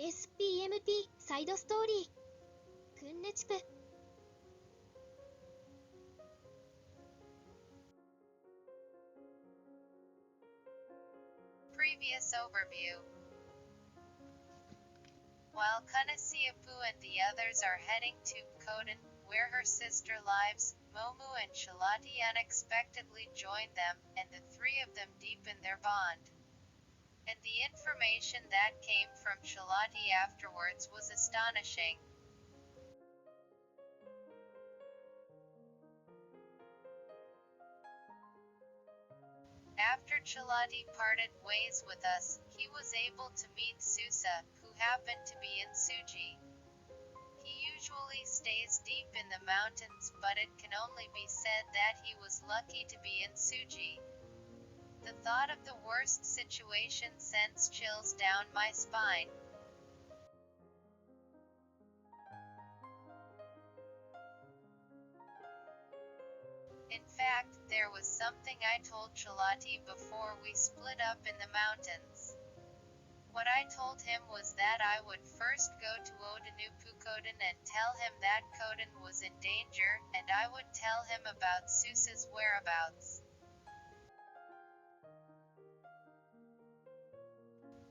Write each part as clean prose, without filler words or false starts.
SPMP サイドストーリークンネチプ Previous overview. While Kunnecup and the others are heading to Kotan, where her sister lives, Momu and Chalachi unexpectedly join them, and the three of them deepen their bond. And the information that came from Chalachi afterwards was astonishing. After Chalachi parted ways with us, he was able to meet Susa, who happened to be in Suji. He usually stays deep in the mountains, but it can only be said that he was lucky to be in Suji. The thought of the worst situation sends chills down my spine. In fact, there was something I told Chalachi before we split up in the mountains. What I told him was that I would first go to Kotan and tell him that Kotan was in danger, and I would tell him about Susa's whereabouts.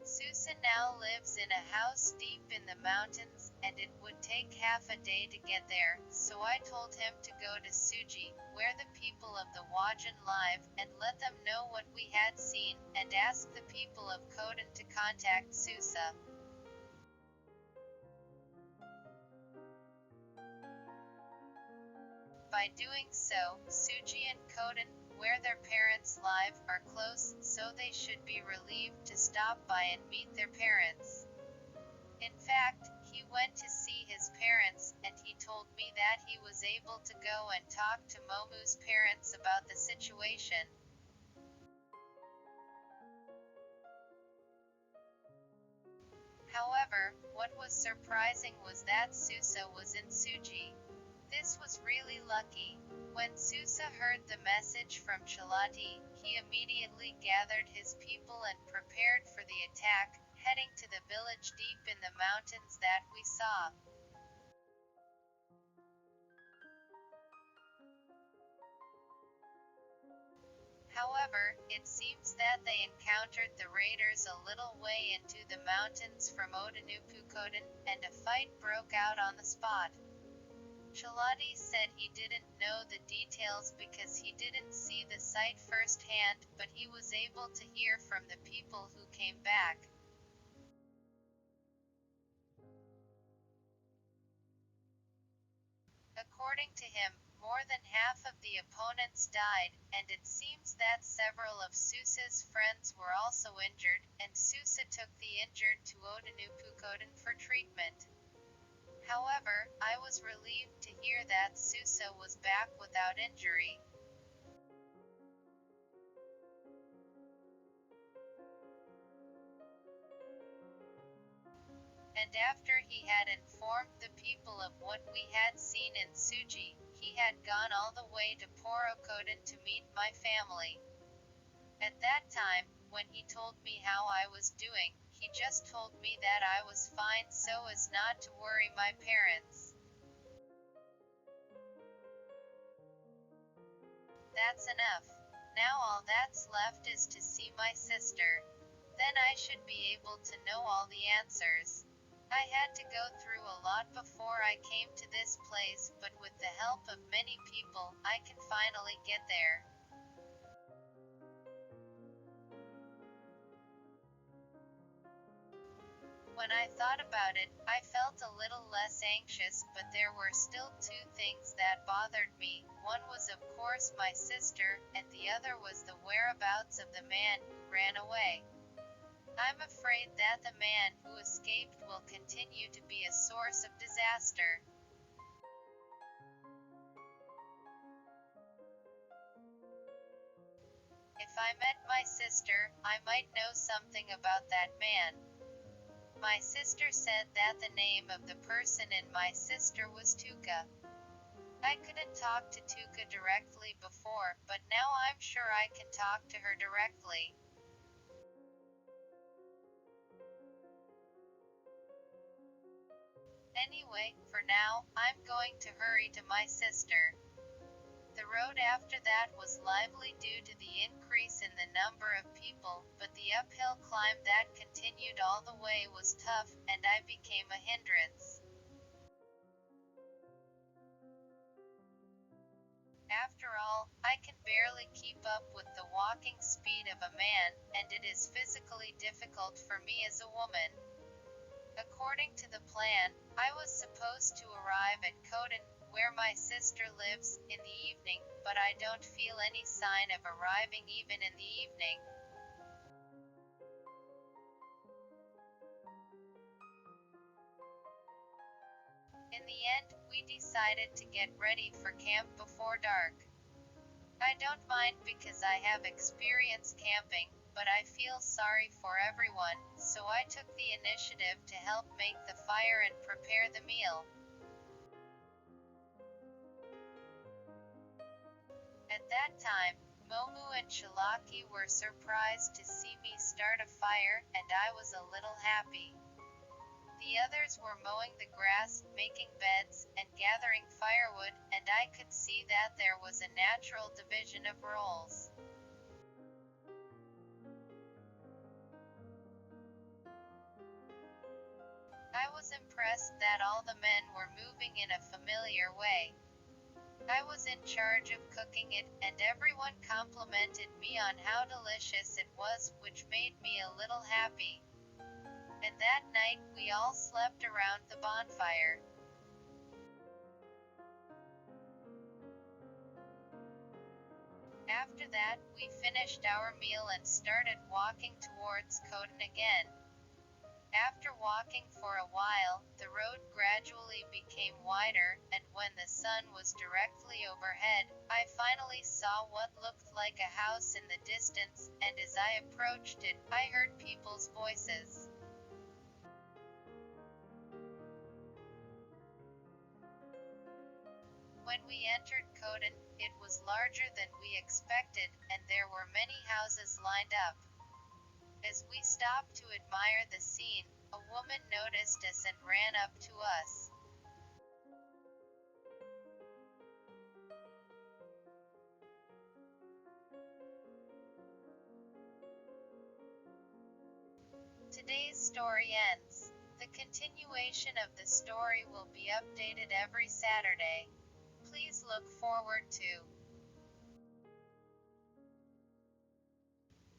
Susa now lives in a house deep in the mountains, and it would take half a day to get there, so I told him to go to Suji, where the people of the Wajan live, and let them know what we had seen, and ask the people of Kotan to contact Susa. By doing so, Suji and Kotan, where their parents live, are close, so they should be relieved to stop by and meet their parents. In fact, he went to see his parents, and he told me that he was able to go and talk to Momu's parents about the situation. However, what was surprising was that Susa was in Suji. This was really lucky. When Susa heard the message from Chalachi, he immediately gathered his people and prepared for the attack, heading to the village deep in the mountains that we saw. However, it seems that they encountered the raiders a little way into the mountains from Kotan, and a fight broke out on the spot. Chalachi said he didn't know the details because he didn't see the sight firsthand, but he was able to hear from the people who came back. According to him, more than half of the opponents died, and it seems that several of Susa's friends were also injured, and Susa took the injured to Kotan for treatment. However, I was relieved to hear that Susa was back without injury. And after he had informed the people of what we had seen in Suji, he had gone all the way to Kotan to meet my family. At that time, when he told me how I was doing, he just told me that I was fine so as not to worry my parents. That's enough. Now all that's left is to see my sister. Then I should be able to know all the answers. I had to go through a lot before I came to this place, but with the help of many people, I can finally get there. When I thought about it, I felt a little less anxious, but there were still two things that bothered me. One was of course my sister, and the other was the whereabouts of the man who ran away. I'm afraid that the man who escaped will continue to be a source of disaster. If I met my sister, I might know something about that man. My sister said that the name of the person in my sister was Tuka. I couldn't talk to Tuka directly before, but now I'm sure I can talk to her directly. Anyway, for now, I'm going to hurry to my sister. The road after that was lively due to the increase in the number of people, but the uphill climb that continued all the way was tough, and I became a hindrance. After all, I can barely keep up with the walking speed of a man, and it is physically difficult for me as a woman. According to the plan, I was supposed to arrive at Kotan, where my sister lives, in the evening, but I don't feel any sign of arriving even in the evening. In the end, we decided to get ready for camp before dark. I don't mind because I have experience camping, but I feel sorry for everyone, so I took the initiative to help make the fire and prepare the meal. At that time, Momu and Chalachi were surprised to see me start a fire, and I was a little happy. The others were mowing the grass, making beds, and gathering firewood, and I could see that there was a natural division of roles. I was impressed that all the men were moving in a familiar way. I was in charge of cooking it, and everyone complimented me on how delicious it was, which made me a little happy. And that night, we all slept around the bonfire. After that, we finished our meal and started walking towards Kotan again. After walking for a while, the road gradually became wider, and when the sun was directly overhead, I finally saw what looked like a house in the distance, and as I approached it, I heard people's voices. When we entered Kotan, it was larger than we expected, and there were many houses lined up. As we stopped to admire the scene, a woman noticed us and ran up to us. Today's story ends. The continuation of the story will be updated every Saturday. Please look forward to.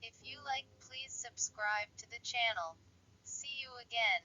If you like, please subscribe to the channel. See you again.